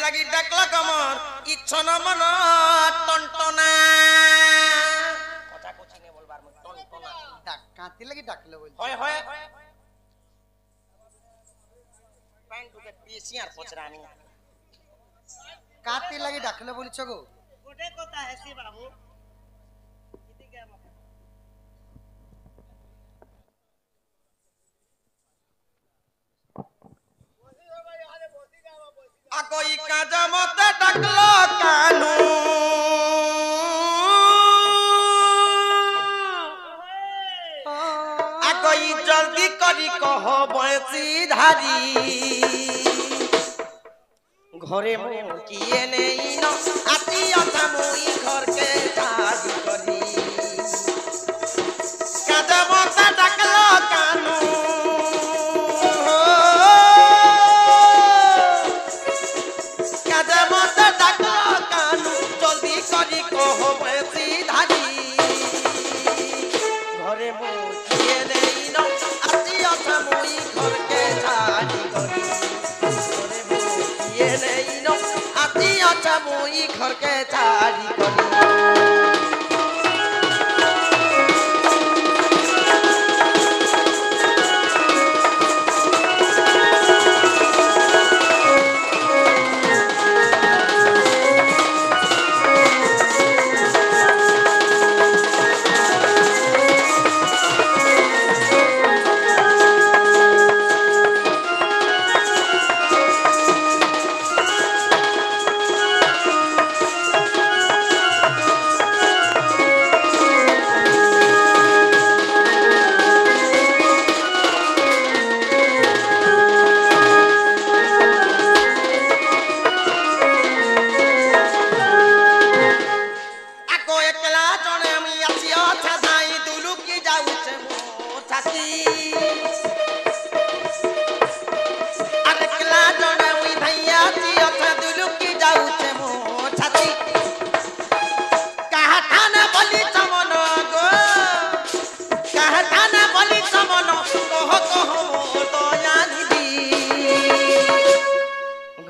লাগি ডাকলা কমর ইচ্ছন মন টনটনা কথা কোচিনে বলবার মন টনটনা ডাক কাঁতি লাগি ডাকলে বল হয় হয় প্যান্ট ঢুকে পিছি আর পছরানি কাঁতি লাগি ডাকলে বলিছ গো গোটে কথা হেসি বাবু এদিকে আমার আকই কাজ মতে ডাকলো কানু আকই জলদি করি কহ বয়সী ধারি ঘরে মো কিয়ে নেই ন আতি অথা মুই ঘরকে ঝাড়ি করি কাজ মতে ডাকলো কানু জলদি করি কহ বয়সী ধারি ঘরে মুখিয়ে নেই ন আতি অথা মুই ঘরকে ঝাড়ি করি ঘরে মুখিয়ে নেই ন আতি অথা মুই ঘরকে ঝাড়ি করি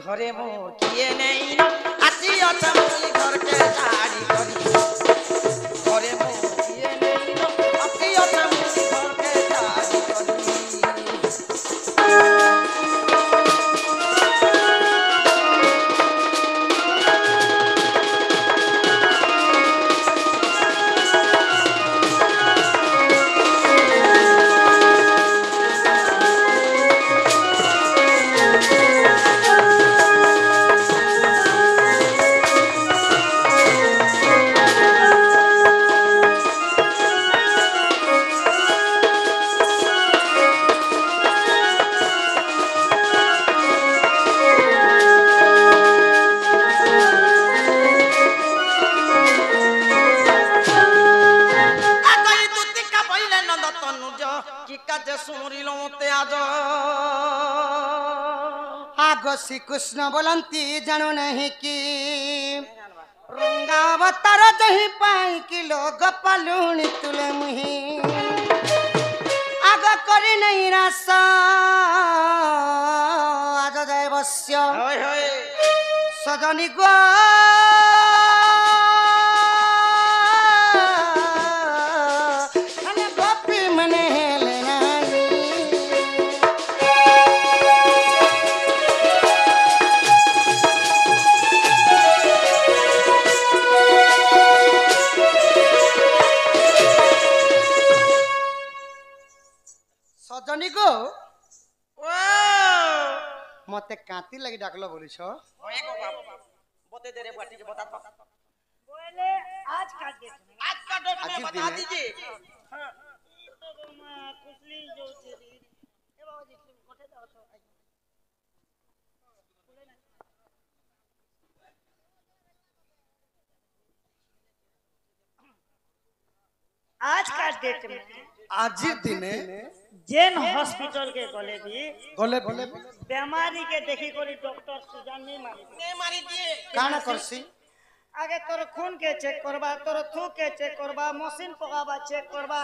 ঘরে মোর কিয়ে নেই আছি অথা মুই ঘরকে ঝাড়ি করি ঘরে মোর কিয়ে নেই আছি অথা মুই ঘরকে ঝাড়ি করি श्री कृष्ण बोलंती जानो नहीं कि रंगावतार जही पाई कि लोग पलुणी तुले मुही आग करी नहीं रास आज जाय बस्य सजनी गो गोपी मने हेले सजनी गो मते कांती लगी डाकलो बोलिछ ओए गो बाबू बते दे रे बाटी के बता बोले आज का डेट में बता दीजिए हां तो मां कुसली जो तेरी ए बाबा जी कोठे जाओ तो बोले ना आज का डेट में आज दिन जेन हॉस्पिटल के गले भी बीमारी के देखी कोरी डॉक्टर सुजान नहीं मारी दिए काना करसी आगे तोर खून के चेक करबा तोर थूक के चेक करबा मशीन पकाबा चेक करबा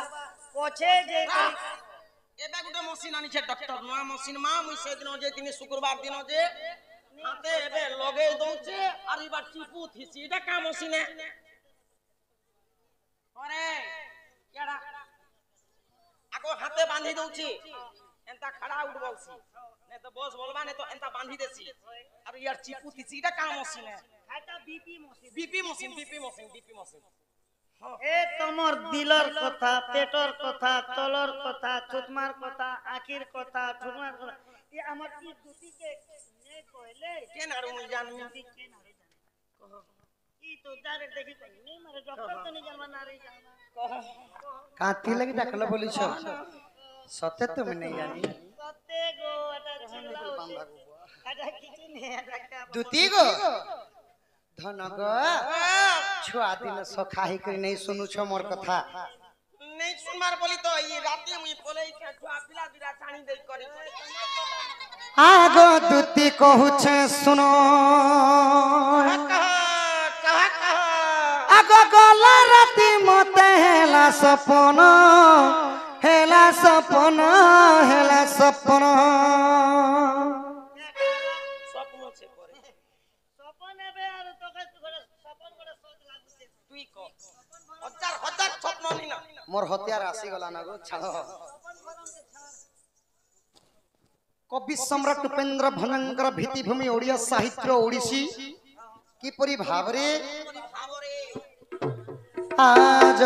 पछे जे एबे गुटे मशीन आनी छे डॉक्टर नया मशीन मा मुई से दिन जे तिनी शुक्रवार दिन जे हाते एबे लगे दो আর এবার চিপু থিছি এটা কাম হসি না আরে কেডা আগো হাতে বাঁধি দউছি এন্তা খড়া উঠ বলছি নে তো বস বলবা নে তো এন্তা বাঁধি দেছি আর ইয়ার চিপু থিছি এটা কাম হসি না এটা বিপি মসজিদ বিপি মশিন এ তোমার দিলর কথা পেটর কথা তলর কথা চুতমার কথা আখির কথা ঠুমার কথা এ আমার কি দুটিকে নে কইলে কেন আর মুই জানি কে না রে জানে কি তো যারে দেখি কই নে মারে ডক্টর তো নি জানবা না রে জানবা কাঁতি লাগি ডাকলো বলিছ সতে তুমি নেই জানি সতে গো এটা ছিলা হইছে এটা কিছু নে এটা দুতি গো ধন গো ছুয়া দিন সখা হি করে নেই শুনুছ মোর কথা नहीं सुनमार बोली तो ये राते मुई बोले के छुआ पिला दिरा छाणी देई करी আগো দুতি কহুছে শুনো कहा আগো গলা রাতি মতে হেলা সপন হেলা সপন হেলা সপন स्वप्न छे करे স্বপন হবে আর তোকে করে স্বপন করে সোচ লাগছে তুই ক हजार स्वप्न नी ना মোর হতিয়ার আসি গলা না গো ছাড় কবি সম্রাট উপেন্দ্র ভঞ্জঙ্কর ভিত্তিভূমি ওড়িয়া সাহিত্য ওড়িশি কিপরি ভাবরে भावरे আজ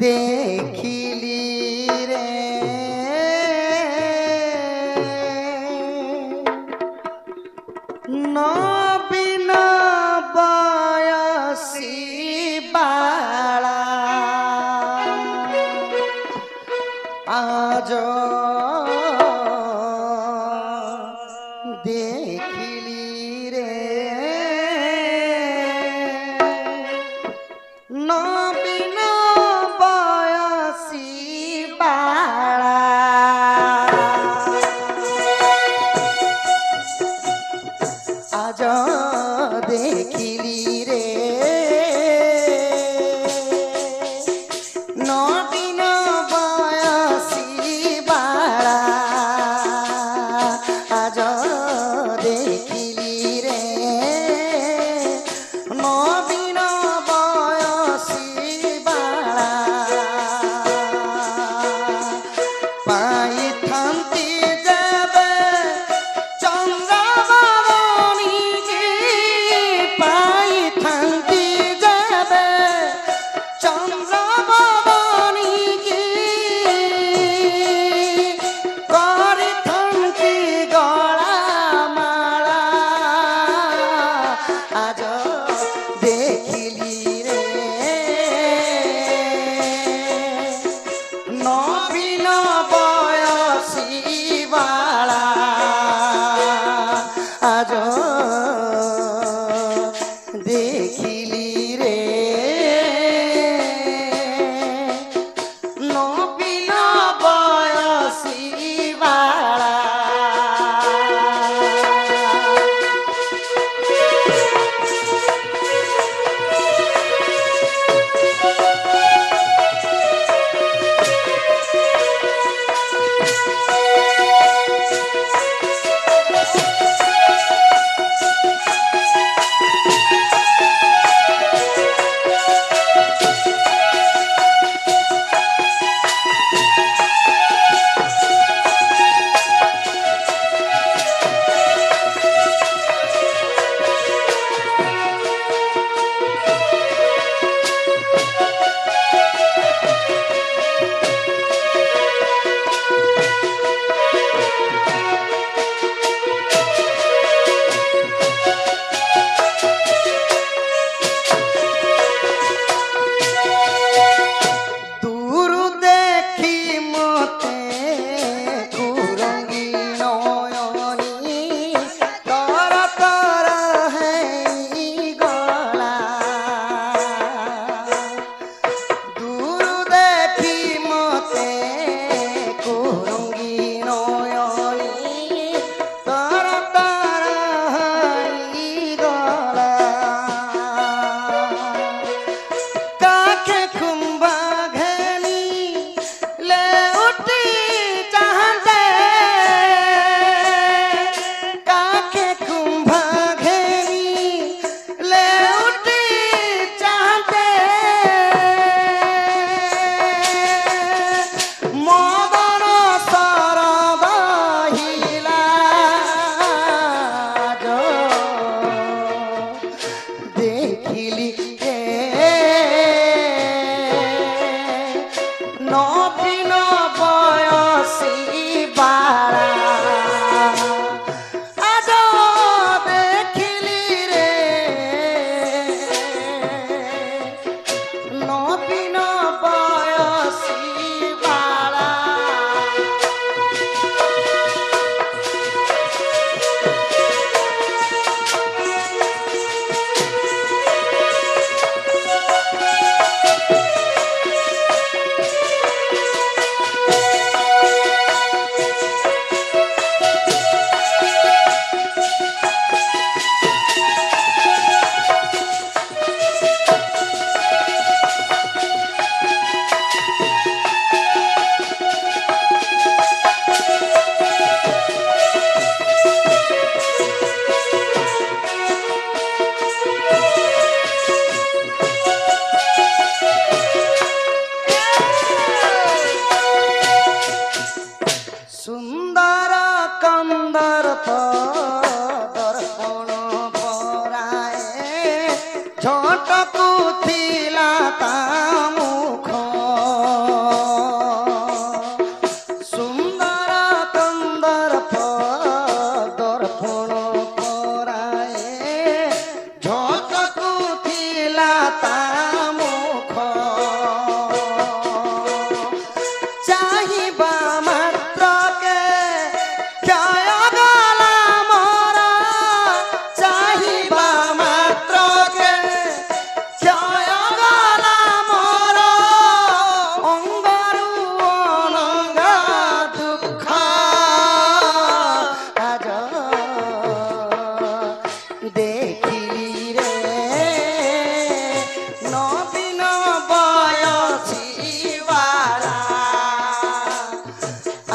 দেখিলি রে নবীন বয়সী বালা আজ দেখিলি রে নবীন বয়সী বালা আজ দেখিলি রে নবীন বয়সী বালা আজ দেখিলি রে নবীন বয়সী বালা পাইথান্তি যাবে চন্দ্রবরণী কে পাইথান্তি যাবে চন্দ্রবরণী কে করিথান্তি গলা মালা আজ দেখিলি রে নবীন বয়সী বালা আজ দেখিলি রে নবীন বয়সী বালা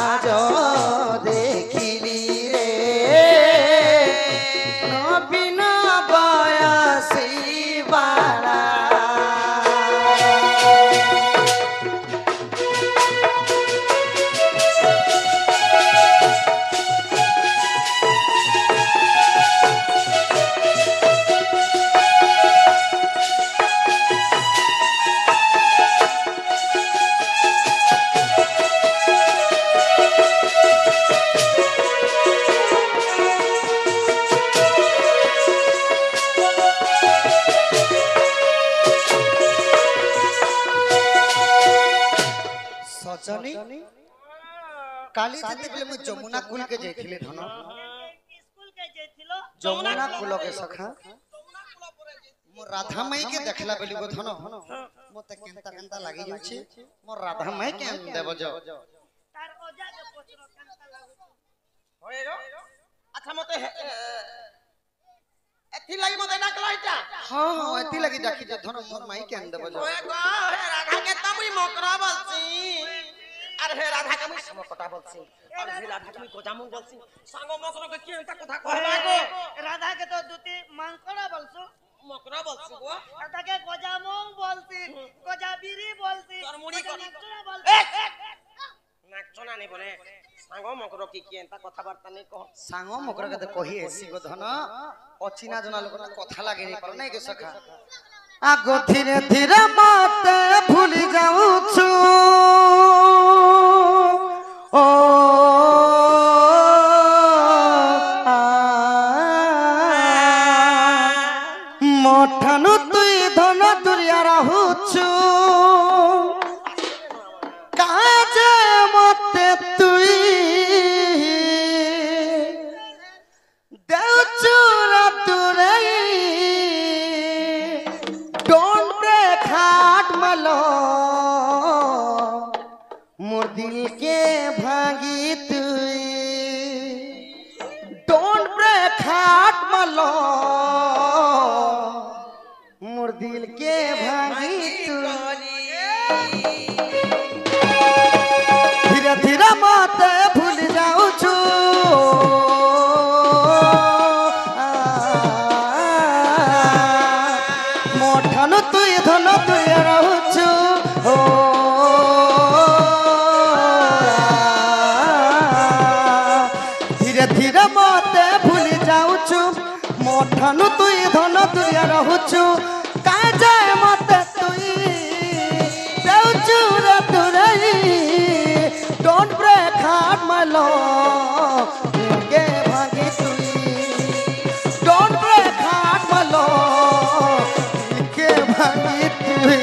আজ দেখিলি রে নবীন বয়সী বালা কালি যেতেবেলে মু যমুনা কুল কে যাইଥିଲି ধন স্কুল কে যাইছিল যমুনা কুল কে সখা মো রাধা মাই কে দেখলা বেলি গো ধন মতে কেনতা কেনতা লাগি যাଉଛି মো রাধা মাই কে দেব যাও তার ওজা কে পছর কেনতা লাগু होय रो अच्छा मते एथि लागि मते डाकला इटा हां हां एति लागि डाकी जे धन मोर माई के देब जाओ ओए गो हे राधा के तमुई मकरा बोलसी अरे हे राधा के मुई समकटा बोलसी और हे राधा के मुई गोजामु बोलसी सांगो मकरा के केनता कथा कहला गो राधा के तो दुती मांकड़ा बोलसु मकरा बोलसी गो राधा के गोजामोंग बोलसी गोजाबिरी बोलसी तोर मुड़ी को गोजामकड़ा बोलसी नाचना नहीं बोले सांगो मकरा की केनता कथा वार्ता नहीं कह सांगो मकर के कही एसी गो धन अचिना जना लोक कथा लागे नहीं पर नहीं के सखा आगो धीरे धीरे मते भूली जाऊ छु ओ मोठनु तुई धन दुरिया रहू छु काजे मते तुई देउचुरा तुरई डोंट ब्रेक हार्ट malo मोर दिल के भागी तुई डोंट ब्रेक हार्ट malo मोर दिल के भागी तुई धीरे धीरे मत भूल जाऊ छु मोठन तुई धन तुई रहू छु ओ धीरे धीरे मत भूल जाऊ छु मोठन तुई धन तुई रहू छु काजे मत तुई देउछु रे तुरई डोंट ब्रेक हार्ट malo के भागी तुई डोंट ब्रेक हार्ट malo के भागी तुई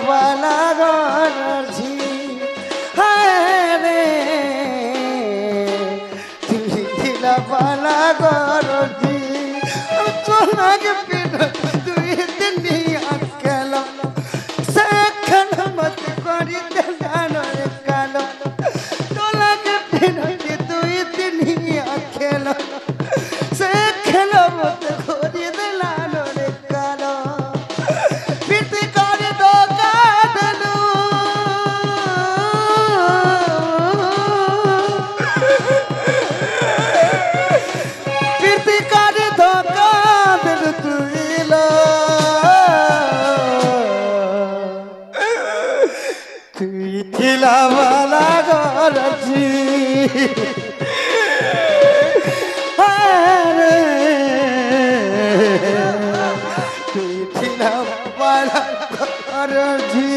বালা গরজি রে তুই দিলা বালা গরজি চোনাকে পিন তুই দিনিয়া খেল সেখান মত করি দেলানো রে কালো চোনাকে পিন তুই দিনিয়া খেল সেখান মত করি দেলানো রে কালো পিতি করে ধোকা দেলু পিতি করে ধোকা দেলু তুই লো তুই থিলা বালা গরজি তুই থিলা বালা গরজি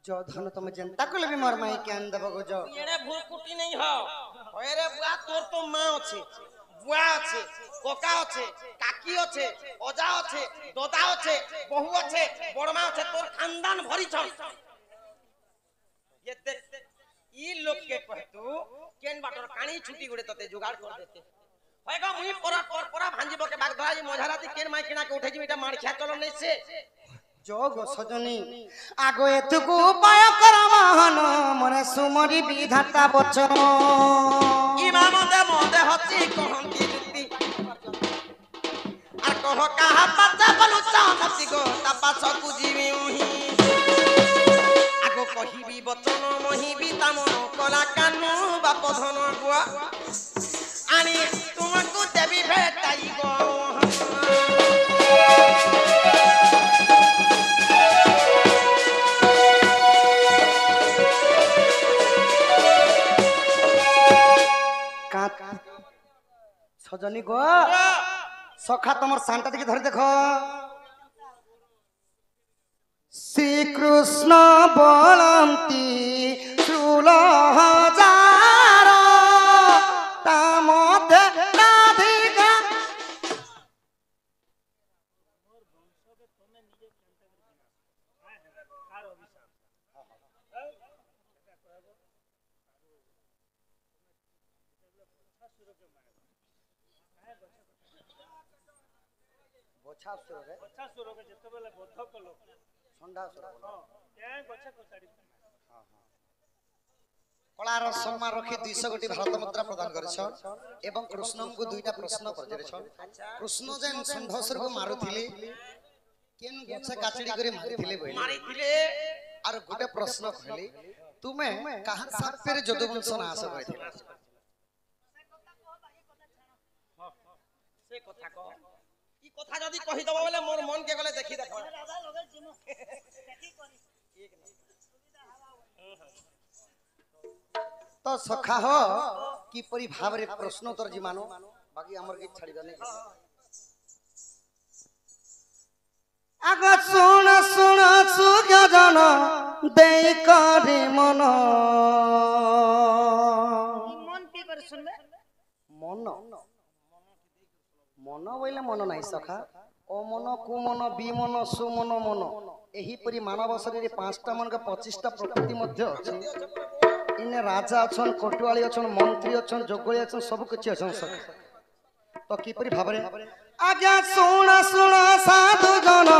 जो धन तुम जनता को भी मोर माई के अंदर बगो जो एड़े भूकुटी नहीं हो ओरे बुआ तोर तो मां আছে বুয়া আছে কোকা আছে কাকি আছে ওজা আছে দাদা আছে বহু আছে বড়মা আছে তোর খানদান ভরি ছ ये देख ई लोग के कहतु केन बाटर कानी छुटी गुडे तते जुगाड़ कर देते होएगा मुई परा भांजीबो के बाग धराजी मझाराती केन माई किना के उठे जी बेटा मार खिया चलो नहीं से जोग सजनी आगो एतुकु उपाय करवाहन मने सुमरी विधाता बचन इमाम दे मोदे हची कहंती जुक्ति आ कह कहा बच्चा बलु चाहती गो तपा सकु जीवी उही आगो कहिबी बचन महिबी तामन कला कानु बाप धन गुआ आनी तुमको देवी भेटाई गो सजनी गो सखा तुम शांता देखी धरी देख श्री कृष्ण बलंती शूल हजार तामध्य राधिका बोछा सुर के जते बेले बोध कलो ठंडा सुर हां त्या गछा को साड़ी हां हां कलार सम्मान रखी 200 कोटी भारत मुद्रा प्रदान करछ एवं कृष्ण को दुईटा प्रश्न करजरे छ कृष्ण जेन संधसुर को मारुथिले केन गछा काचड़ी करे मारिथिले आर गोटे प्रश्न कहले तुमे कहां सापेर जदुवंश नाश करथिला से कथा कह ई कथा जदी कहि दबो बोले मोर मन के गले देखि देखो दादा लगे जिमो देखि करी ठीक न सुविधा हवा तो सखा हो कि परि भाव रे प्रश्नोत्तर जी मानो बाकी हमर के छाड़ी दने आगा सुन सुन सुग जन देई करे मन मन की कर सुनबे मन मन बोले मन नहीं सखा अमन कुमन विमन सुमन मन एही परि मानव शरीर 5टा मन के 25टा प्रकृति मध्य अछि इने राजा अछन कोटवाली अछन मंत्री अछन जोगली अछन सब कुछ अछन सखा तो की परि भाबरे आज्ञा सुन सुन साधु जन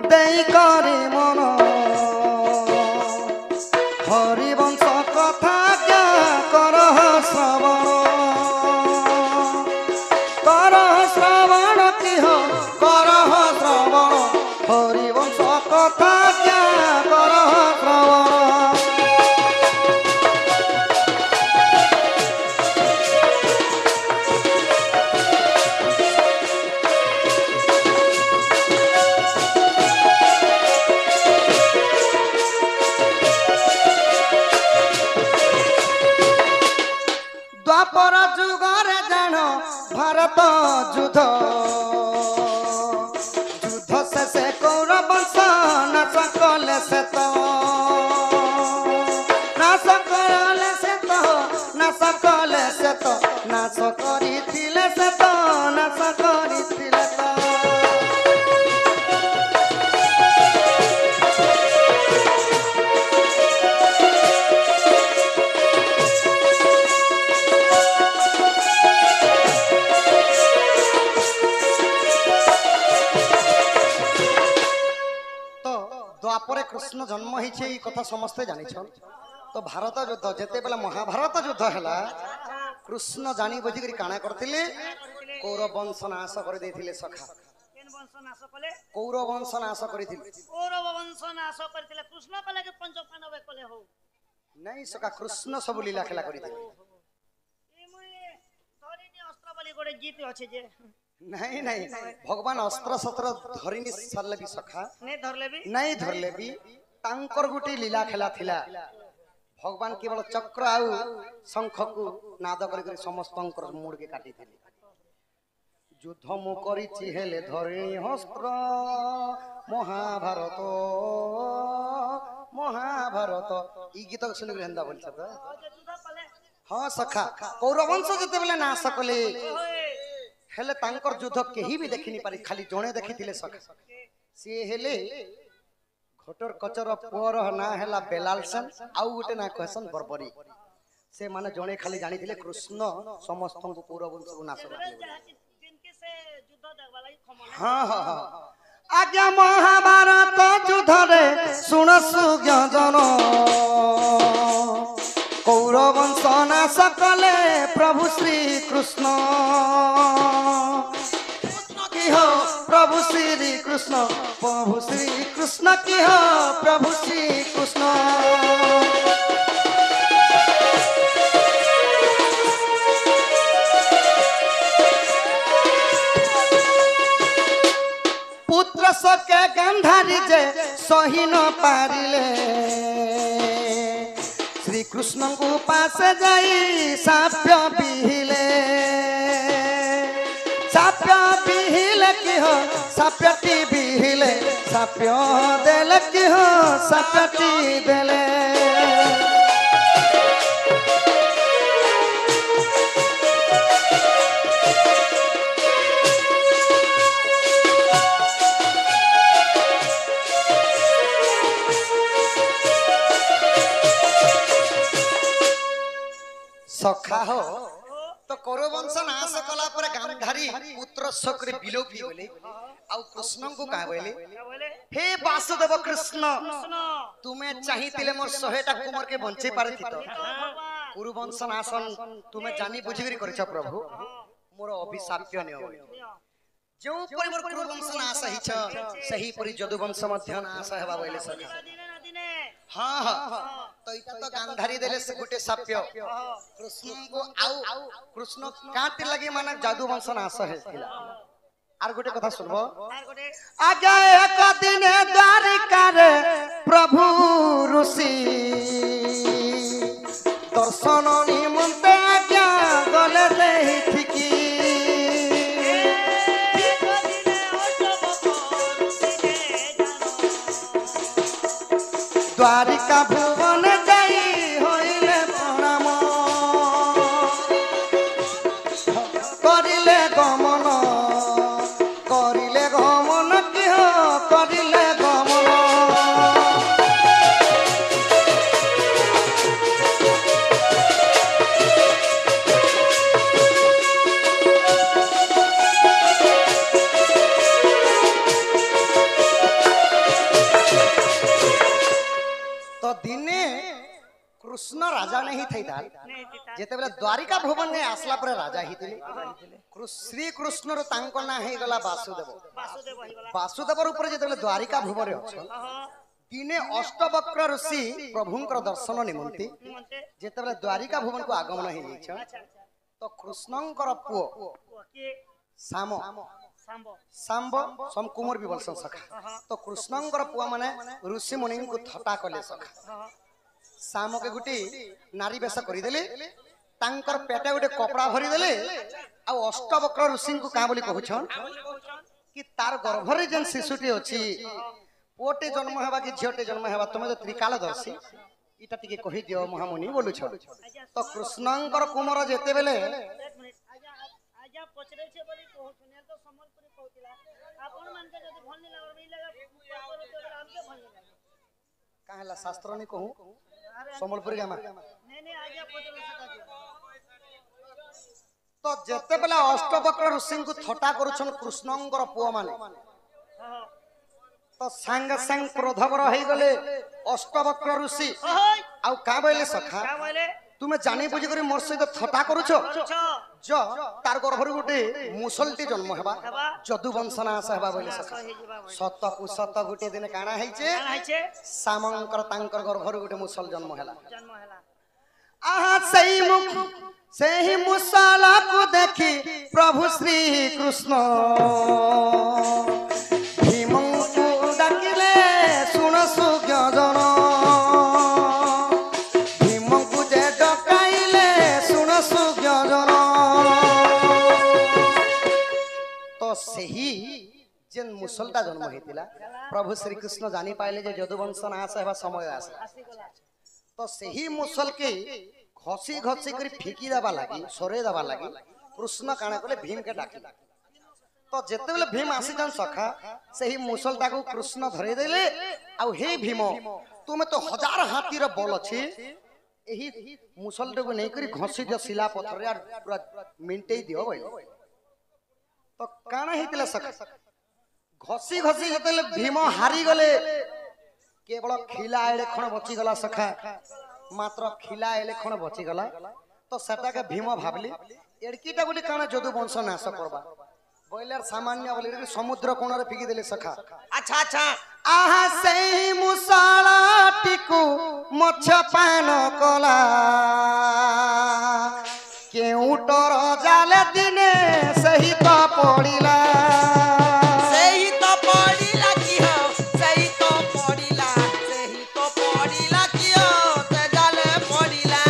देई करे मन কথা क्या कर श्रवण द्वापर जुगरे जान भारत युद्ध युद्ध शेषे कौरव वंश नाश कले से तो नाश कले से तो नाश कले से तो नाश करिथिले से तो नाश करिथिले तो द्वापर कृष्ण जन्म होइछे ई कथा समस्ते जानिछन तो भारत युद्ध जेते बेला महाभारत युद्ध हला कृष्ण जानी बुझी करी काना करथिले कौरव वंश नाश कर देथिले सखा केन वंश नाश कले कौरव वंश नाश करिथिले कौरव वंश नाश करथिले कृष्ण कले के पंच पांडव कले हो नहीं सखा कृष्ण सब लीला खेला करिथिले ई मुई धरिनी अस्त्र बलि गोटे गीत अछि जे नहीं नहीं भगवान अस्त्र शस्त्र धरिनी सरले भी सखा नहीं धरले भी तांकर गुटी लीला खेला थिला भगवान केवल चक्र आउ शंख को नाद करी समस्तंकर मूड के काटी थिले युद्ध मु करिछि हेले धरिणी अस्त्र महाभारत महाभारत ई गीत सुनि हेंदा बोल छ हां सखा कौरव वंश जते बेले नाश कले हेले तांकर युद्ध केही भी देखिनी पारी खाली जणे देखिथिले सखा से हेले घटर कचर पुअर ना हेला बेलाल सेन आउ गुटे ना कहसन बरबरी से माने जणे खाली जानिथिले कृष्ण समस्त को कौरव वंश को नाश करले हां हां हां आज्ञा महाभारत युद्ध रे सुन सुज्ञ जन कौरव वंश नाश कले प्रभु श्री कृष्ण की हो प्रभु श्री कृष्ण की हो प्रभु श्री कृष्ण पुत्र सके गांधारी जे सही न पारिले श्री कृष्ण को पास जाई साप्य बिहिले की हो साप्यटी बिहिले साप्य देले की हो साप्यटी देले सखा हो तो कौरव वंश नाश कला पर गांधारी पुत्र शक्र विलोपी बोले आउ कृष्ण को कहा बोले हे वासुदेव कृष्ण तुम्हें चाहिथिले मोर 100टा कुमार के बंचे पारथि तो कुरु वंश नाशन तुम्हें जानी बुझी करी करछ प्रभु मोर अभिशाप्य ने हो जो परि मोर कुरु वंश नाश हिछ सही परि जदु वंश मध्य नाश हेबा बोले सखा हां हां तो इता तो गांधारी देले से गुटे साप्य कृष्ण को आउ कृष्ण काटे लगे माने जादू वंश नाश हेतिला आर गुटे कथा सुनबो आगे एक दिन द्वारिका रे प्रभु ऋषि दर्शन निमंते आज्ञा गले देहि ठिकी द्वारिका भुवन जाई होइले प्रणाम करिले गमन की हो करिले गमन तो दिने कृष्ण राजा नहीं थे ताल नहीं थी जेते बेले द्वारिका भुवन में आसला पर राजा ही थिले श्री कृष्ण रो तांको ना हे गला वासुदेव वासुदेव होई गला वासुदेव ऊपर जेते बेले द्वारिका भुवन रे अछन दिने अष्टवक्र ऋषि प्रभुंकर दर्शन निमंती निमंते जेते बेले द्वारिका भुवन को आगमन हे छ अच्छा अच्छा तो कृष्णंकर पुओ के साम सांबो सांब समकुमार भी बोलसन सखा तो कृष्णंकर पुआ माने ऋषि मुनि को थटा कले सखा साम के गुटी नारी बेस करि देले तांकर पेटे गुटे कपड़ा भरी देले आ अष्टवक्र ऋषि को का बोली कहछन कि तार गर्भ रे जन शिशुटी अछि पोटे जन्म हेबा कि झियोटे जन्म हेबा तुमे जो त्रिकालदर्शी इटा टिके कहि दियो महामुनि बोलु छ तो कृष्णंकर कुमार जेते बेले एक मिनिट आजा पचरे छे बोली कहू सुने तो समलपुरी कहतिला आपन मन के जदी भल नहीं लागल ई लगा पापर तो राम के भल नहीं लागल काहेला शास्त्र नहीं कहू समलपुरी गामा नहीं आजा पचरे सका तो जेते बेला अष्टवक्र ऋषि को थटा करूछन कृष्णंकर पुआ माने तो संग संग क्रोधवर हो गले अष्टवक्र ऋषि आउ का बोले सखा का बोले तुमे जानी बुझी करी मोर सहित थटा करूछो जो तार गर्भर गुटे मुसलटी जन्म हेबा जदु वंशना आस हेबा बोले सखा सत कु सत गुटे दिन काना हैचे सामंकर तांकर गर्भर गुटे मुसल जन्म हेला आहा सही मुख सेही मुसाला को देखी प्रभु श्री कृष्ण भीम को डाकिले सुन सुज्ञ जन भीम को जे डकाइले सुन सुज्ञ जन तो सेही जेन मुसलटा जन्म हेतिला प्रभु श्री कृष्ण जानी पाइले जे यदुवंश नाश हेबा समय आसला तो सेही मुसल के घसी घसी करी फेंकी देवा लगी सरे देवा लगी कृष्ण काना कले भीम के डाकिला तो जेते बेले भीम आसी जान सखा सेही मुसलटा को कृष्ण धरे देले आ हे भीम तुमे तो हजार हाथी रे बल अछि एही मुसलटा को नहीं करी घसी दियो शिला पत्थर रे पूरा मिंटे दियो भाई तो काना हेतिला सखा घसी घसी जेते भीम हारी गले केवल खिला एले खण बची गला सखा मात्र खिला एले खण बची गला तो सेटा के भीम भाबली एडकीटा गुडी काना जदु वंश नाश करबा बोइलर सामान्य बोले रे समुद्र कोण रे फिकी देले सखा अच्छा अच्छा आहा सेही मुसाला टिकु मछ पान कला केउटर जाले दिने सही तो पड़िला सही तो पड़िला कि हो सही तो पड़िला कि हो ते जाले पड़िला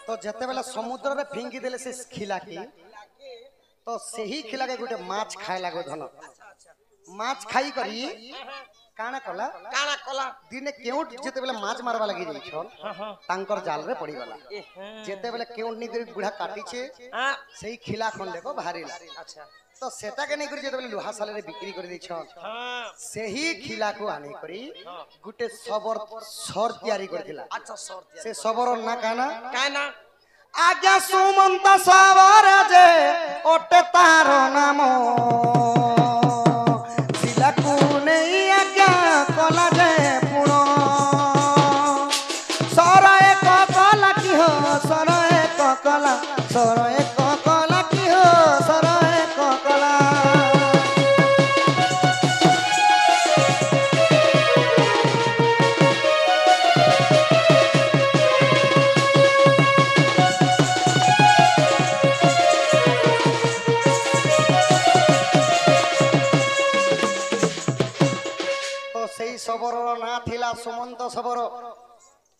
तो जेते बेला समुद्र रे फिंगी देले से खिला की तो सही खिला के गुटे माछ खाए लागो धन माछ खाई करी काना कला दिने केउट जेते बेला माछ मारवा लगी जाई छल तांकर जाल रे पड़ी गला जेते बेला केउट नि करी बुढ़ा काटी छे सही खिला खंडे को भारीला अच्छा तो सेटा के नहीं करी जेते बेला लोहा साले रे बिक्री कर दै छल सही खिला को आने करी गुटे सबर सर तैयारी करथिला अच्छा सर से सबर ना काना आज्ञा सुमंत सावर जे ओटे तार नाम सिलकु नहीं आज्ञा कला जे पुण सर एक कला की हो सर एक कला सर एक कला की हो सर एक कला सबर ना थिला सुमंत सबर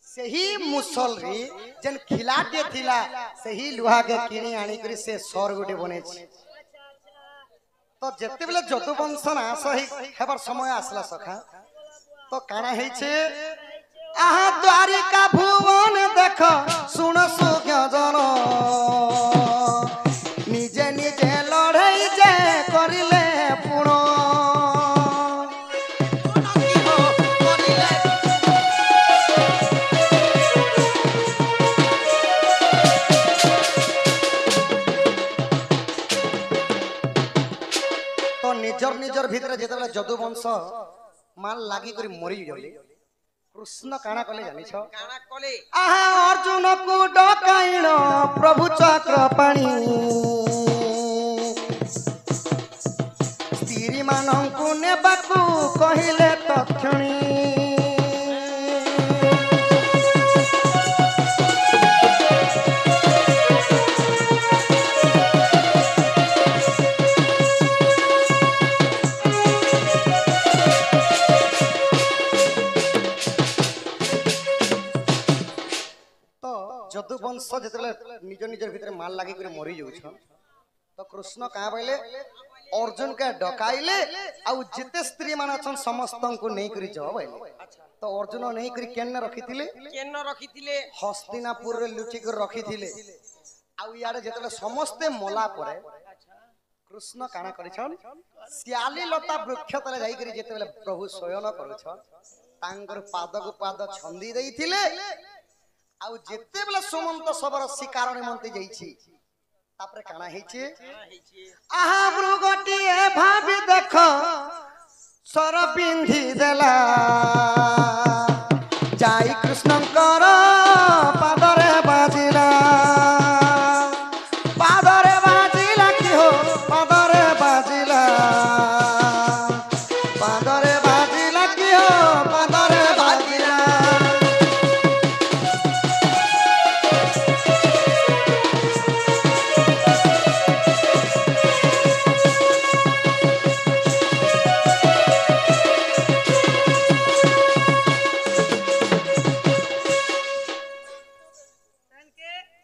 सही मुसल री जन खिलाटे थिला सही लुहा के किनी आनी करी से सर गुटे बने तो जेते बेले जदुवंश नाश हेबार समय आसला सखा तो काना है छे आहा द्वारिका भुवन देख सुन सुज्ञ जन निजे निजे लड़ाई जे करिले पुण करिले निजर भितर जेतेबेले जदुवंश माल लागी करी मरी गले कृष्ण काना कले जानिछ काना कले आहा अर्जुन को डकाइण प्रभु चक्र पाणी स्त्री मानंकु नेबाकु कहिले तक्षणी जदुवंश जेतले निज निजर भितर माल लागी करे मरी जाउछ तो कृष्ण का बोले अर्जुन के डकाइले आउ जिते स्त्री मान छन समस्तन को नहीं करी जाओ बोले तो अर्जुन नहीं करी केन रखिथिले केन रखिथिले हस्तिनापुर रे लुचि कर रखिथिले आउ यारे जेतले समस्ते मला परे कृष्ण काना करिछन सियाली लता वृक्ष तले जाई करी जेतले प्रभु शयन करूछन तांकर पाद को पाद छंदी देइथिले आउ जेते बेला सुमंत सबर शिकार निमंते जाईछि तापरे काना हेछि आहा मृगटी ए भाबी देख सर पिंधी देला जाई कृष्णकर पादरे बाजिला कि हो पादरे बाजिला कि हो पादरे बाजिला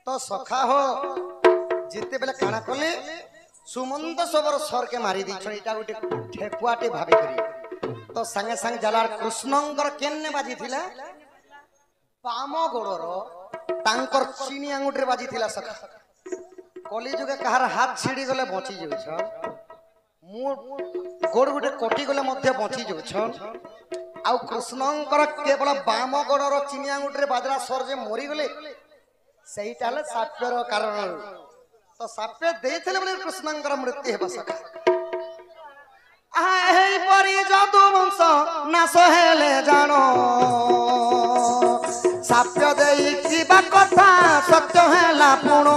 तो सखा हो जिते बेले काना कले सुमंत सबर सर के मारी दी छईटा गोटे ठेकुआटे भाबी करी तो संगे संग जलार कृष्णंकर केन्ने बाजी थिला पाम गोड़र तांकर चीनी आंगुठरे बाजी थिला सखा कली जुगे कहार हाथ छिड़ी गले बची जाउछ मु गोड़ गोटे कटी गले मध्य बची जाउछ आउ कृष्णंकर केवल बाम गोड़र चीनी आंगुठरे बाजरा सर जे मरी गले सहीटाले साप्यर कारण तो साप्य देइथिले बोले कृष्णंकर मृत्यु हेबा सखा एही परी जदुवंश नाश हेले जानो साप्य देइथिबा कथा सत्य हेला पुण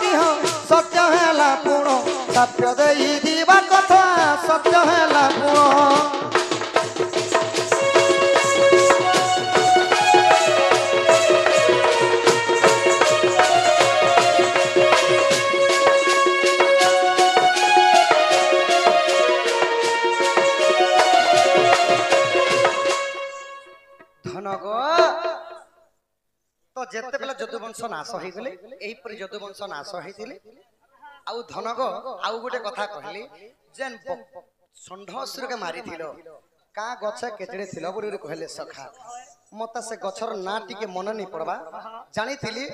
कि हो सत्य हेला पुण साप्य देइथिबा कथा सत्य हेला पुण तो जेते बेला जदुवंश नाश होई गले एही परि जदुवंश नाश होइतिले आउ धनग आउ गोटे कथा कहली जेन षंढासुर के मारी थिलो का गछ केचड़े थिलो बोली कहले सखा मता से गछर ना टिके मन नहीं पड़बा जानी थिली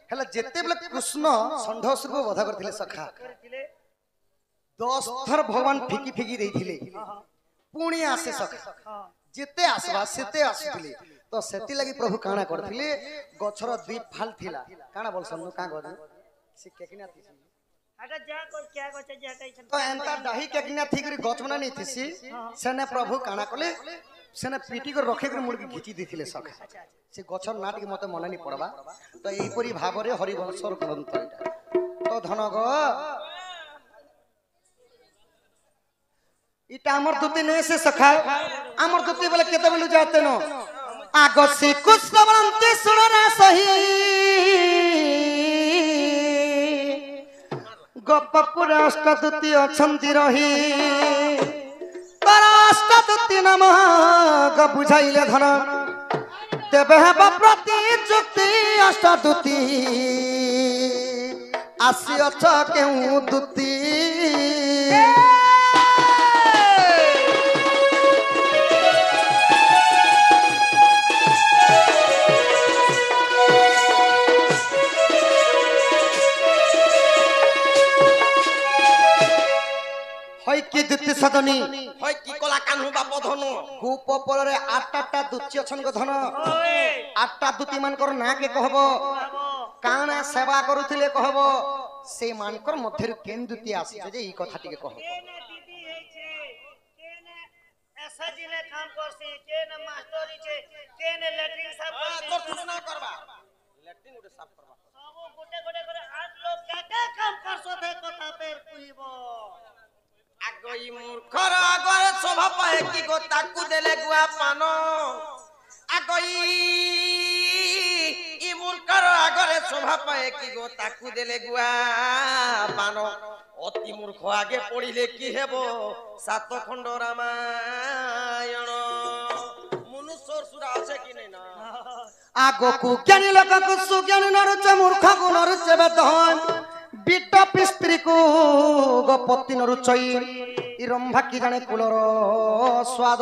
हेला जेते बेला कृष्ण षंढासुर को वध करथिले सखा 10 थर भगवान फिकी फिकी देइथिले पुणी आसे सखा जेते आसबा सेते आसुथिले तो सेति लगी प्रभु काना करथिले गछर दुई फाल थिला काना बोलसन का गज से केकिना थिसी आटा जा कोई क्या गछ जा कैसन तो एंता दाही केकिना थिकरी गछ बना नहीं थिसी सेने प्रभु काना कले सेने पीटी को रखे कर मुड़ के घिची दिथिले सखा से गछर नाट के मते मन नहीं पड़बा तो एही परी भाव रे हरिवंशर ग्रंथ एटा तो धनग इटा हमर दुती नहीं से सखा हमर दुती बोले केते बेलु जाते न आगो से कृष्ण बनते सुनरा सही गपपुर अष्टदूती अछंती रही पर अष्टदूती नाम ग बुझाइले धन तेबे हेब प्रति चुक्ति अष्टदूती आसी अछ केउ दूती की द्वितीय सदनी होय की कला कान्हु बाप धन कूप परे 8टा दूती अछन को धन 8टा दूती मान कर ना के कहबो काना सेवा करूथिले कहबो से मानकर मध्यरु केन दुती आसी जे ई कथा टिके कहो केने दीदी है छे केने एसएजी ले काम करसी केने मास्टरी छे केने लेटरिन साफ करसी तो कुछ ना करबा लेटरिन उठे साफ करबा सब गोटे गोटे करे 8 लोग का काम करसो थे कथा पेर कुइबो आगई मूर्खर आगरे शोभा पाए कि गो ताकू देले गुआ पानो आगई इ मूर्खर आगरे शोभा पाए कि गो ताकू देले गुआ पानो অতি মূর্খ আগে পড়িলে কি হেব সাত খণ্ড রামায়ণ মনুষ্যর সুরা আছে কি না আগকু জ্ঞানী লোককু সুজ্ঞানী নরচে মূর্খকু নরচে বেদন বিট পিস্ত্রীকু গোপতি নরচই ইরম্ভা কি জানে কুলর স্বাদ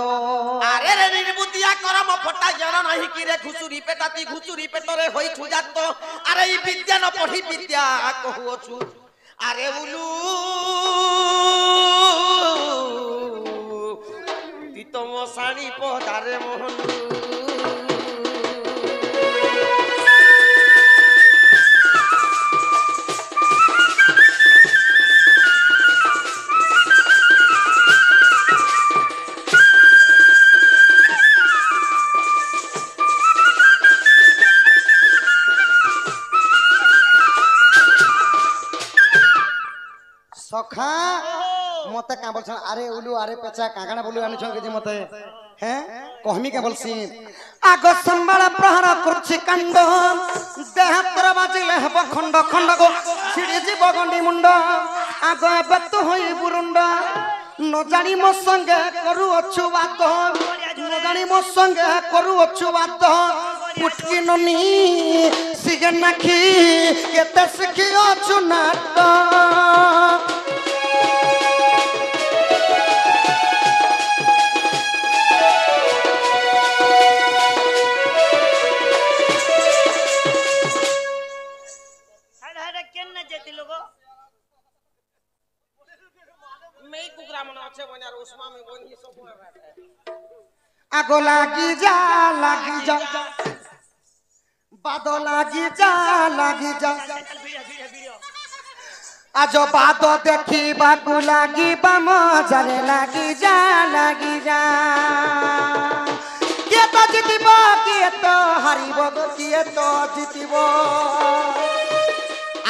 আরে রে নির্বুদ্ধিয়া করম ফটা জ্ঞান নাহি কি রে ঘুচুরি পেটাতি ঘুচুরি পেটরে হই ছুজাত আরে ই বিদ্যা ন পঢ়ি বিদ্যা কহুছু আরে উলু তিতম সানি পদারে মোহন सखा मते का बोलछ अरे उलू अरे पेचा कागणा बोलू आनी छ के मते हैं कहमी के बोलसी आगो संबाला प्रहार करछि कांड देह तर बाजिले हब खंड खंड गो छिड़ी जीव गंडी मुंड आगो एबे तो होई बुरुंड न जानी मो संगे करू अछु बात न जानी मो संगे करू अछु बात पुटकी ननी सिगन नाखी केते सिखी अछु नाट आगो लागी जा बादो लागी जा आज बादो देखी बागु लागी बाम जरे लागी जा किए तो जितिब किए तो हारिब किए तो जितिब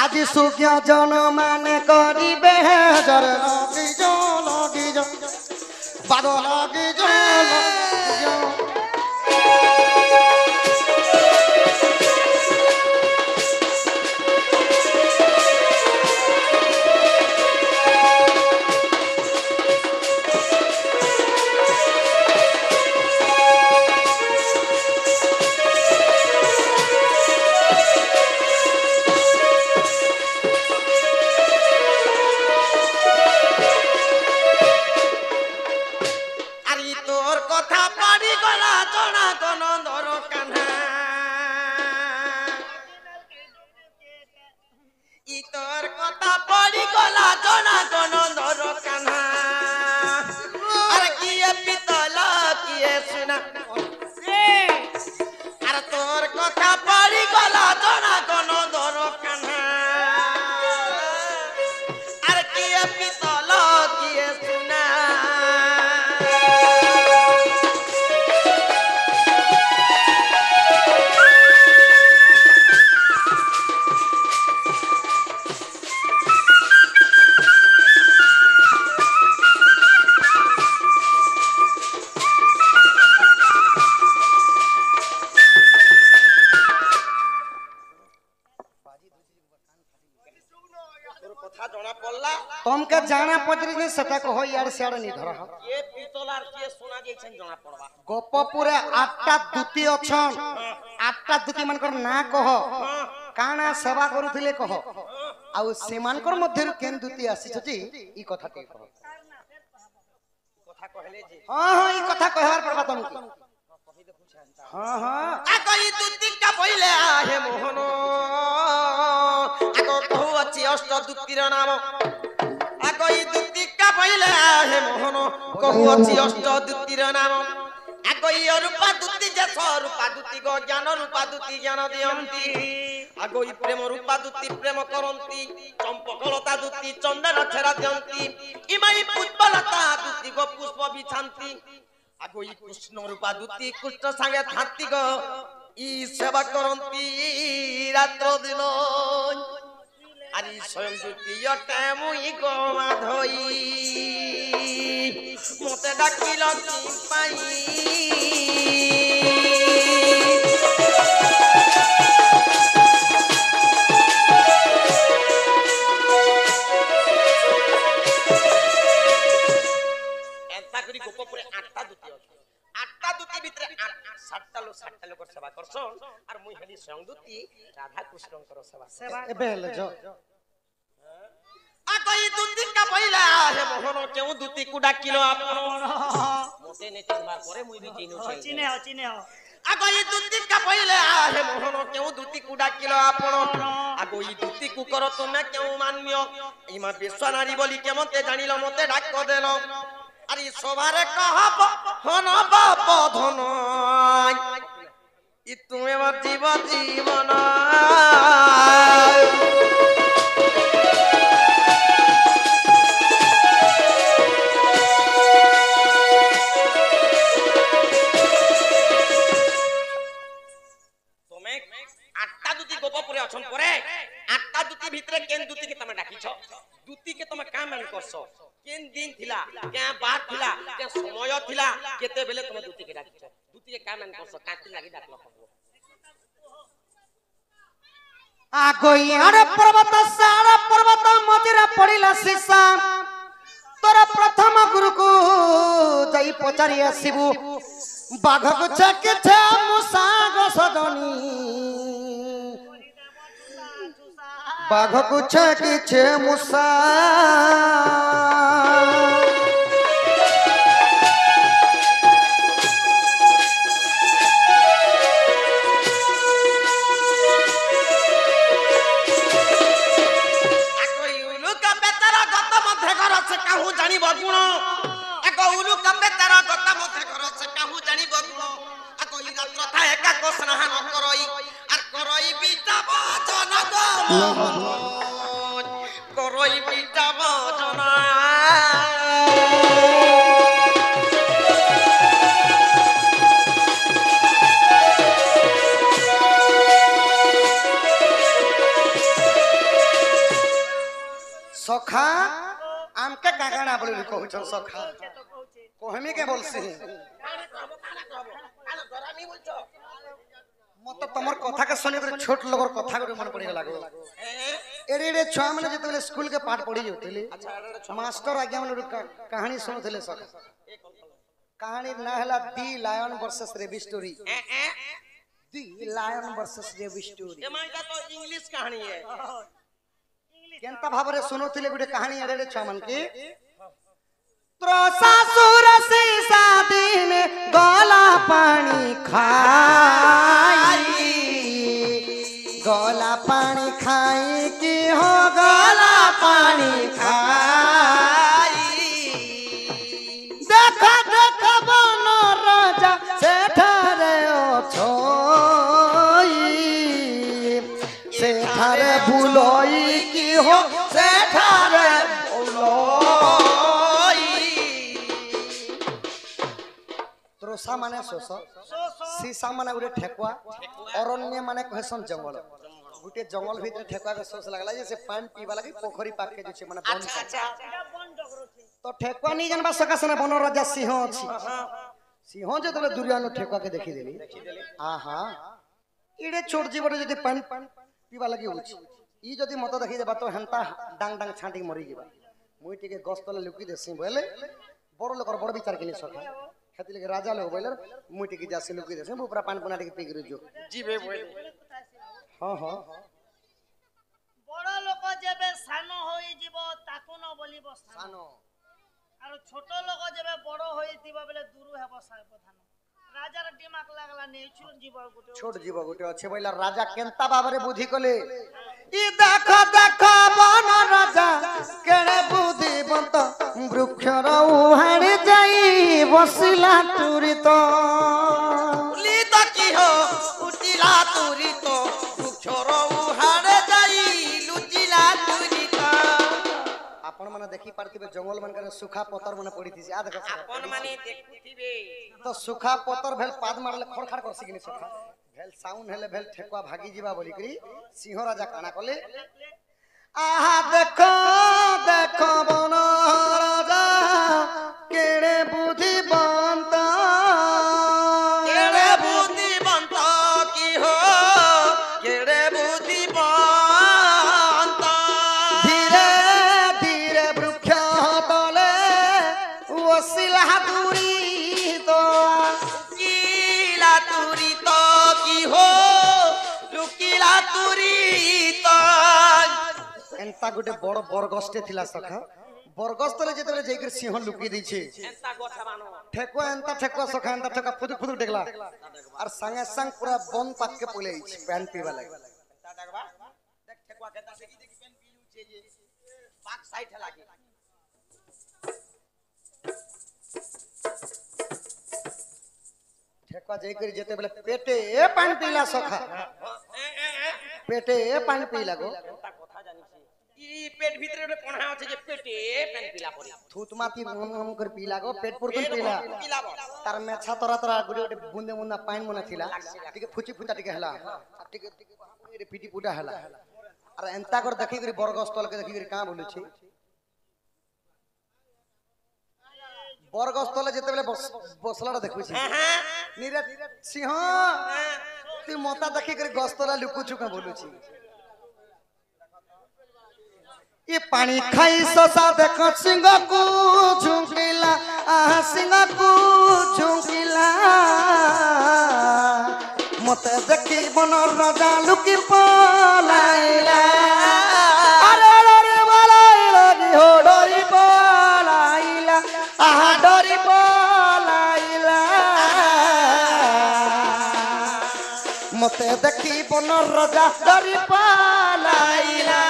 आज सुज्ञ जन माने करिबे जरे लगी जा बादो लगी जा तुमके जाना पजरी जे सटा को हो यार सियाड़ नी धर ये पितलार के सुना जे छन जना पड़बा गोपपुरे 8टा दूती अछन 8टा दूती मनकर ना कह काना सेवा करूथिले कह आउ सेमानकर मध्यरु केन दूती आसी छथि ई कथा के कह कथा कहले जे हां ई कथा कहवार पड़बा तुमके हां आगो ई दूती का पहिले आहे मोहन आगो कहू अछि अष्ट दूतीर नाम आगो ई दूती का पहिले आहे मोहन कहू अछि अष्ट दूतीर नाम আগই রূপা দুতি যে স্বরূপা দুতি গো জ্ঞান রূপা দুতি জ্ঞান দিয়ন্তি আগই প্রেম রূপা দুতি প্রেম করন্তি চম্পকলতা দুতি চন্দন ছেড়া দিয়ন্তি ইমাই পুষ্পলতা দুতি গো পুষ্প বিছান্তি আগই কৃষ্ণ রূপা দুতি কৃষ্ণ সাঙ্গে থান্তি গো ই সেবা করন্তি রাত্র দিন আরে স্বয়ং দ্বিতীয়টা মুই গোমা ধই মতে ডাকিল পাই এন্তা করি গোপপুরে 8টা দুতি আছে 8টা দুতি ভিতরে 7টা লোক সেবা করছন আর মুই হেলি স্বয়ং দুতি রাধা কৃষ্ণଙ୍କର সেবা এবে হেলে যো আগই দুতি কা পইলা হে মোহন কেউ দুতি কু ডাকিলো আপন মোতে নে তিনবার পরে মুই বি চিনু চিনে হ আগই দুতি কা পইলা হে মোহন কেউ দুতি কু ডাকিলো আপন আগই দুতি কু কর তুমি কেউ মান্য ইমা বিশ্বনারী বলি কেমতে জানিল মতে ডাক দেল আরে সবারে কহব হন বাপ ধন ই তুমি আমার জীবন আটটা দুতি গোপপুরে অছন পরে আটটা দুতি ভিতরে কেন দুতি কে তুমি ডাকিছ দুতি কে তুমি কাম মান করছ কেন দিন থিলা কে বার থিলা কে সময় থিলা কেতে বেলে তুমি দুতি কে ডাকিছ দুতি কে কাম মান করছ কাতি লাগি ডাকল কবো আগই আরে পর্বত মজিরা পড়িলা শিশা তোর প্রথম গুরুকু যাই পচারি আসিবু বাঘক ছকে ছ মুসাগ সদনী বাঘক ছকে ছ মুসা কাহু জানিব গুণ এক উলু কম্বে তার কথা মধ্যে করছে কাহু জানিব গুণ এক ই রাত্র থায় একাক স্নান করই আর করই বিতাব জনগ করই বিতাব জন সখা আমকে কাকানা বলি কହୁছ সখা কহমি কে বলছি মত তোমার কথা কে শুনি করে ছোট লোগর কথা করে মন পড়ি লাগো এড়ে এড়ে ছুয়া মানে যেতলে স্কুল के पाठ पढ़ी जोतले मास्टर आज्ञा मन कहानी सुनथले सखा कहानी ना हला दी लायन वर्सेस रेबी स्टोरी दी लायन वर्सेस रेबी स्टोरी ए माइका तो इंग्लिश कहानी है केनता भाबरे सुनोथिले गुटे कहानी एड़े छुआ मन के त्रसासुर से शादी में गला पानी खाई गला पानी खाई की हो गला पानी खाई देखा देखा बनो राजा सेठारे ओ छोई सेठारे भूलोई की हो सेठारे भूलोई त्रोसा माने सोस सीसा माने गुटे ठेकुआ अरण्य माने कहसन जंगल गुटे जंगल भीतर ठेकुआ के सोस लागला जैसे पानी पीवा लगी पोखरी पाक के जे माने बन तो ठेकुआ नहीं जानबा सकासना बन राजा सिंह अछि सिंह जे तले दुर्यानु ठेकुआ के देखि देली आहा इडे छोड़ जीवरे जदी पानी पीवा लगी होछि ई जदी मत देखि देबा तो हंता डांग डांग छांटी मरि जेबा मुई टिके गस्तले लुकी देसी बोले बड़ लोकर बड़ विचार केनी सखा खातिर के राजा लोग बोले मुई टिके जासी लुकी देसी ऊपर पानी पुना टिके पीगिर जो जीवे बोले हां हां बड़ लोक जेबे सानो होई जीवो ताको न बोलिबो सानो आरो छोट लोक जेबे बड़ होई दिबा बेले दूर हेबो सावधान राजा रे दिमाग लागला नेचुर जीव गुटे छोट जीव गुटे अच्छे बोला राजा केनता बाबरे बुद्धि कोले ई देखो देखो बन राजा केड़े बुद्धि बंत वृक्ष रो उहाड़ जाई बसिला तुरी तो लीता की हो उठिला तुरी तो वृक्षर उहाड़े जाई लुचिला तुरी तो आपण माने देखि पारथिबे जंगल मन करे सुखा पतर माने पड़ी थी आ देखो अपन माने देखुथिबे तो सुखा पतर भेल पाद मारले खड़खड़ करसी किनी सखा भेल साउंड हेले भेल ठेकुआ भागी जीवा बोली करी सिंह राजा काना कले आहा देखो देखो बन राजा केड़े बुद्धिवंत केड़े बुद्धिवंत की हो केड़े बुद्धिवंत धीरे धीरे वृक्ष तले वसिला दूरी तो लुकिला तुरी तो की हो लुकिला तुरी तो एंता गोटे बड़ बरगस्टे थिला सखा बरगस्तले जेतले जेकर सिंह लुकी दैछे एंता गोछा बानो ठेकुआ एंता ठेकुआ सखा एंता ठेकुआ फुदु फुदु टेकला और संगे संग पूरा बन पाक के पले आइछ पैन पीवा लागे एंता देखबा देख ठेकुआ केता से की देखि पेन पीलू छे ये पाक साइड है लागे ठेकुआ जेकर जेते बेले पेटे ए पानी पीला सखा पेटे ए पानी पीला गो एंता कथा जानि छी ई पेट भीतर रे कोणा আছে যে পেটে পেন পিলা পড়ি थूतमाती मम कर पीला गो पेट पुरतन पीला पिला बो तार मेछा तोरा तोरा गुडी गुडी बुंदे बुंदा पानी मने थिला टिके फुची फुचा टिके हला टिके टिके पिटी पुटा हला अरे एंता कर देखि करी बरगस्तल के देखि करी का बोलु छी बरगस्तल जेते बेले बसलाडा देखु छी नीरे सिंह ती मोता देखि करी गस्तला लुकु छुका बोलु छी ये पानी खाई ससा देख सिंह को झुंकिला सिंह को झुंकिला मते देखी बन राजा लुकी पलाइला अरे अरे बलाइला की हो डोरी पलाइला आहा डोरी पलाइला मते देखी बन राजा डोरी पलाइला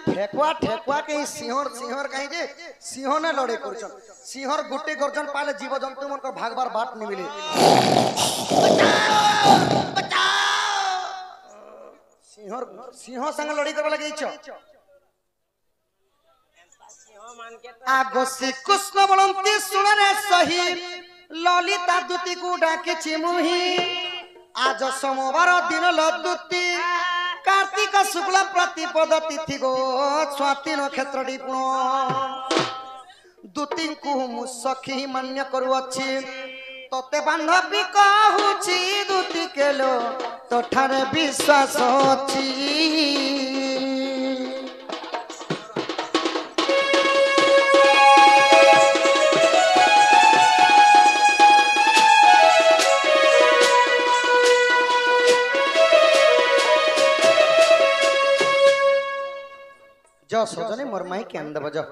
ठेकुआ ठेकुआ के सिंहर सिंहर कहीं जे सिंह ने लड़े करछन सिंहर गुटे गर्जन पाले जीव जंतु मन को भागबार बाट नि मिले सिंहर सिंह संग लड़ी करबा लगे इछ आगो श्री कृष्ण बोलंती सुन रे सही ललिता दूती को डाके चिमुही आज सोमवार दिन लदुती कार्तिक शुक्ल प्रतिपद तिथि गो स्वाति नक्षत्र डिपुण दूती को मु सखी मान्य करूअछि तोते बांधवी कहूछि दूती केलो तोठारे विश्वास अछि जो सजने मोर माई के अंदर बजो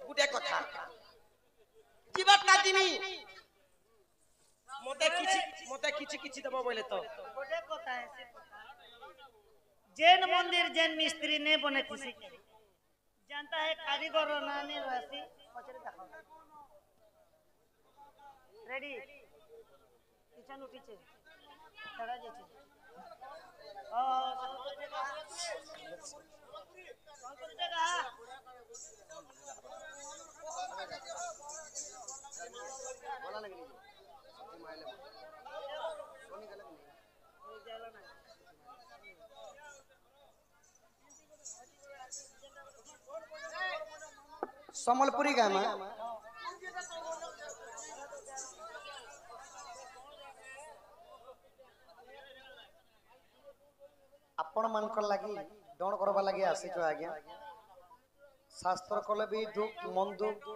गुटे कथा जीवत ना दिमी मोते किछि दबो बोले तो गोटे कथा है से जैन मंदिर जैन मिस्त्री ने बने किसी के जानता है कारीगर नानी राशि पचरे दिखाओ रेडी किचन उठी छे खड़ा जे छे बोला लगी सब्जी माइले सोनी गलत नहीं समलपुरी गामा आपण मानकर लगी डण करबा लगी आसी छ आज्ञा शास्त्र कले भी दुख मन दुख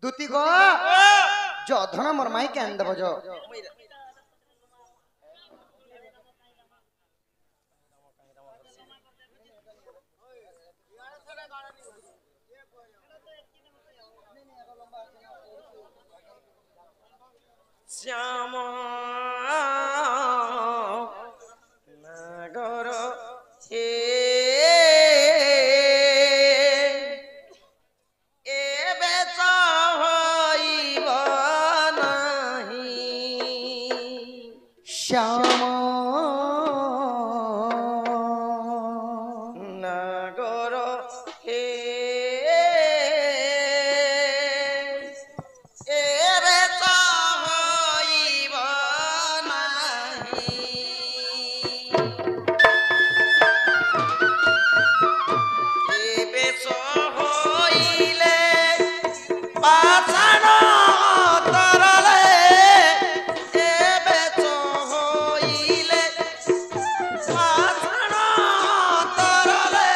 दूती को जो धना मोर माई के अंदर बजो श्याम नागर हे एबे चाहइब नाही श्याम नागर हे एबे चाहइब नाही एबे चाहइले पाछाण तरले एबे चाहइले पाछाण तरले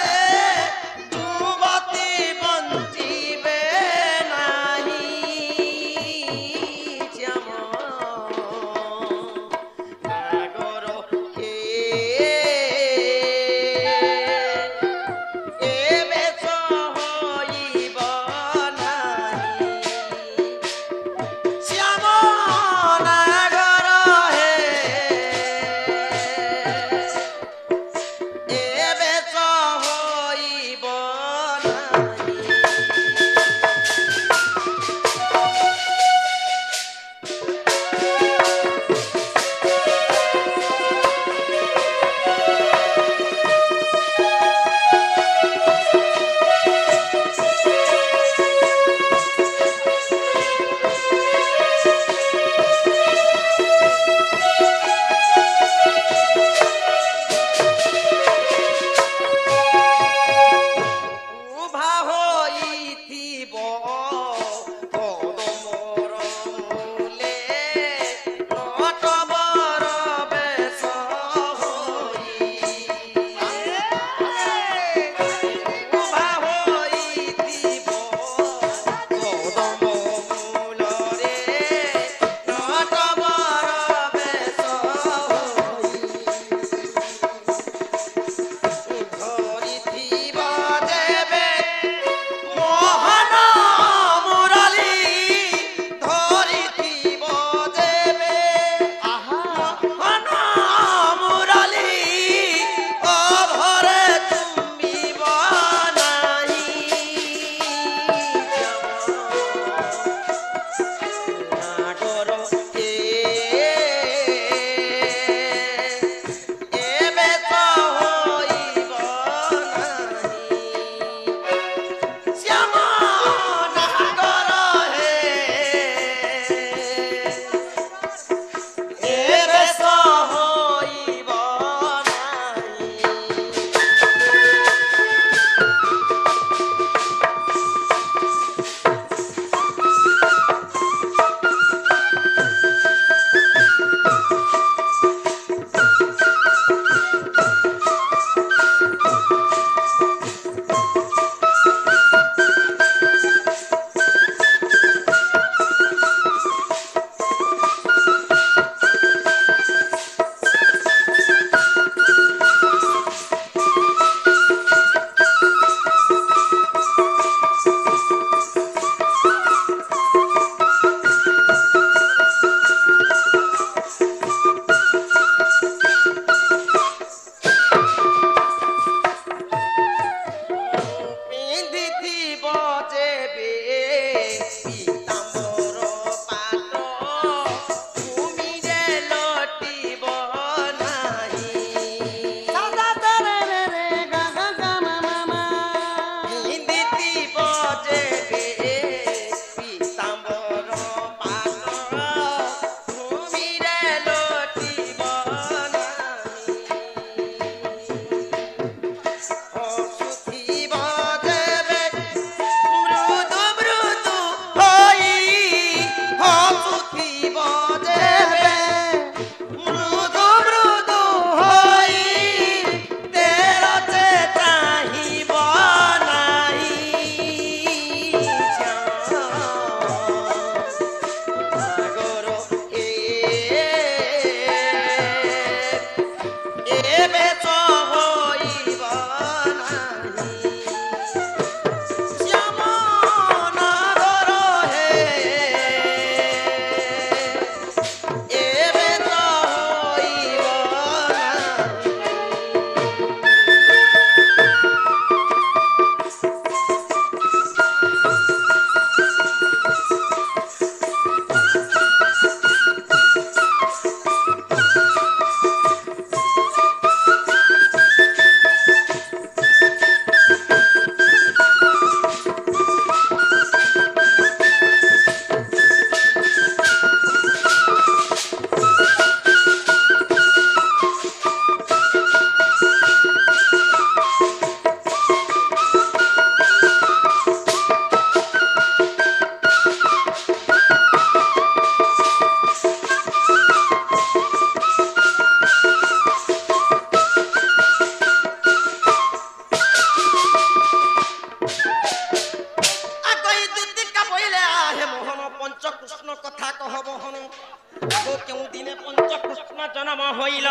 নাম হইল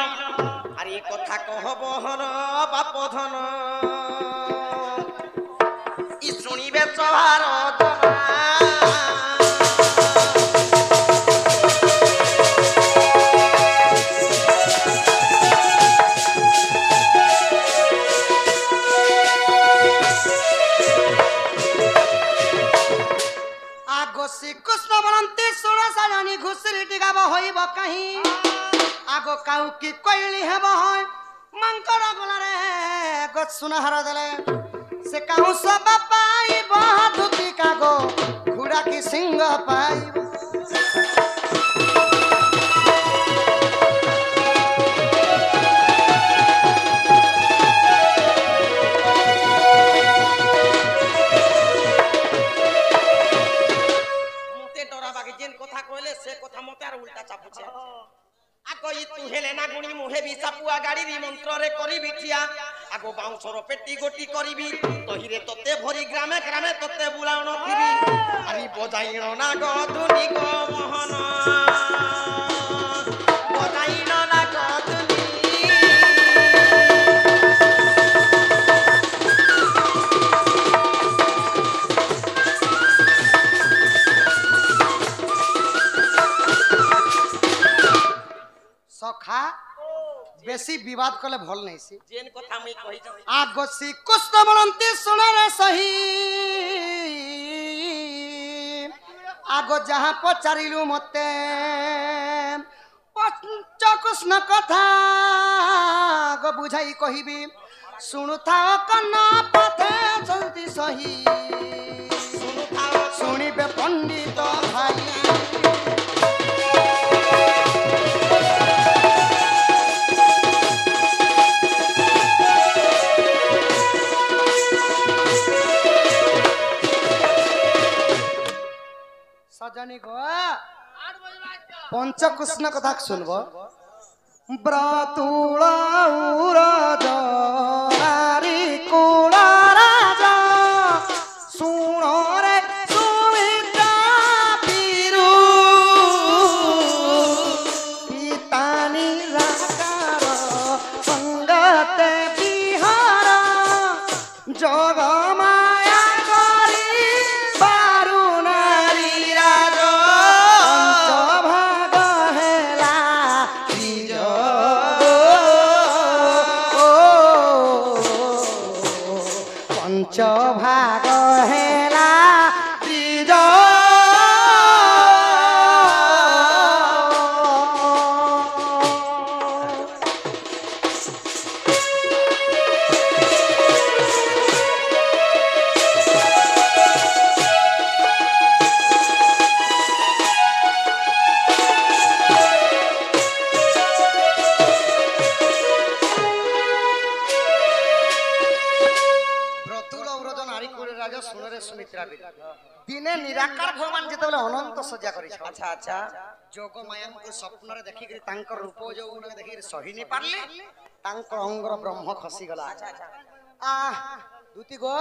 আর এ কথা কহব হর বাপ ধন ই শুনিবে সবার শ্রীকৃষ্ণ বলন্তি শুণ সাজানি ঘুষরি টিকাব হইব কাহি আগ কাউ কি কইলি হেব হয় মাংকর গলারে গছ সুনাহার দেলে সে কাউ সব পাইব ধুতি কাগ ঘোড়া কি সিংহ পাইব से कथा मते आर उल्टा चापुछे आगो इ तू हेले ना गुणी मुहे भी चापुआ गाड़ी री मंत्र रे करी बिठिया आगो बाउंसर पेटी गोटी करिबी तहिरे तते भरी ग्रामे ग्रामे तते बुलाउन फिरी आरी बजाइनो ना गो धुनी गो मोहन बजाइनो ना गो धुनी सखा बेसी विवाद कले भल नहीं सी जेन कथा मैं कहि जाय आगो श्रीकृष्ण बलंती सुने रे सही आगो जहाँ पचारिलु मते पंचकृष्ण कथा आगो बुझाई कहिबी सुनुथा कन्ना पथे चलती सही सुनिबे पंडित भाई सजनी गो पंचकृष्ण कथा सुनब ब्रतुळारी कुला राजा सुण रे सुमित्रा पीरू पितानी राकार संगते बिहार जग माया करी बारुणारी भाग हेला त्रिज दिने निराकार भगवान जेते बेले अनंत सज्जा करि अच्छा अच्छा जोग माया को स्वप्न रे देखि करी तांकर रूप जो उनके देखि सही नहीं पारले तांकर अंगर ब्रह्म खसी गला अच्छा अच्छा आ दूती गो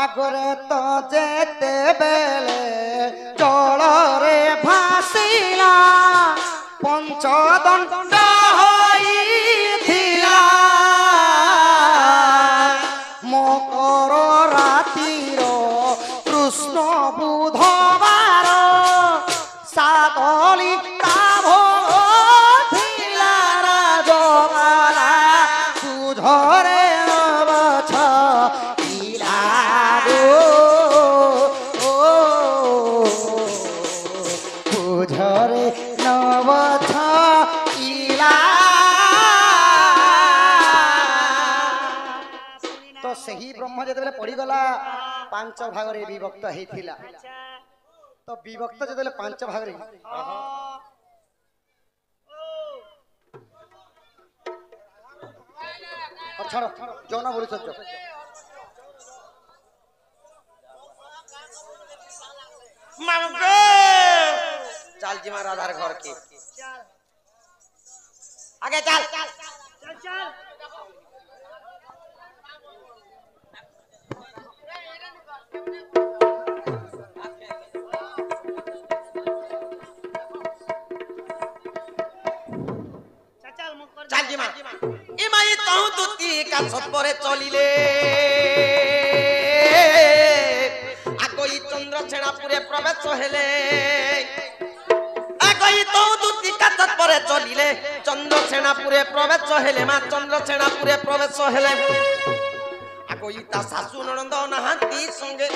आगरे तो जेते बेले जल रे भासिला पंचदंड होई थिला मकर रातिर कृष्ण बुधवार सातली तुझरे नवछ तुझरे नवछ तो सही ब्रह्म जेते पड़ी गला पांच भाग रे विभक्त हेथिला तो विभक्त जेते पांच भाग रे छाड़ो जो ना बोली सज्जो मांगो चल जी महाराज आधार घर के आगे चल चल चल জিমা ইমাই তহু দুতি কাছত পরে চলিলে আগই চন্দ্র ছেড়াপুরে প্রবেশ হেলে আগই তহু দুতি কাছত পরে চলিলে চন্দ্র ছেড়াপুরে প্রবেশ হেলে মা চন্দ্র ছেড়াপুরে প্রবেশ হেলে আগই তা শাশু ননদ নাহাতি সঙ্গে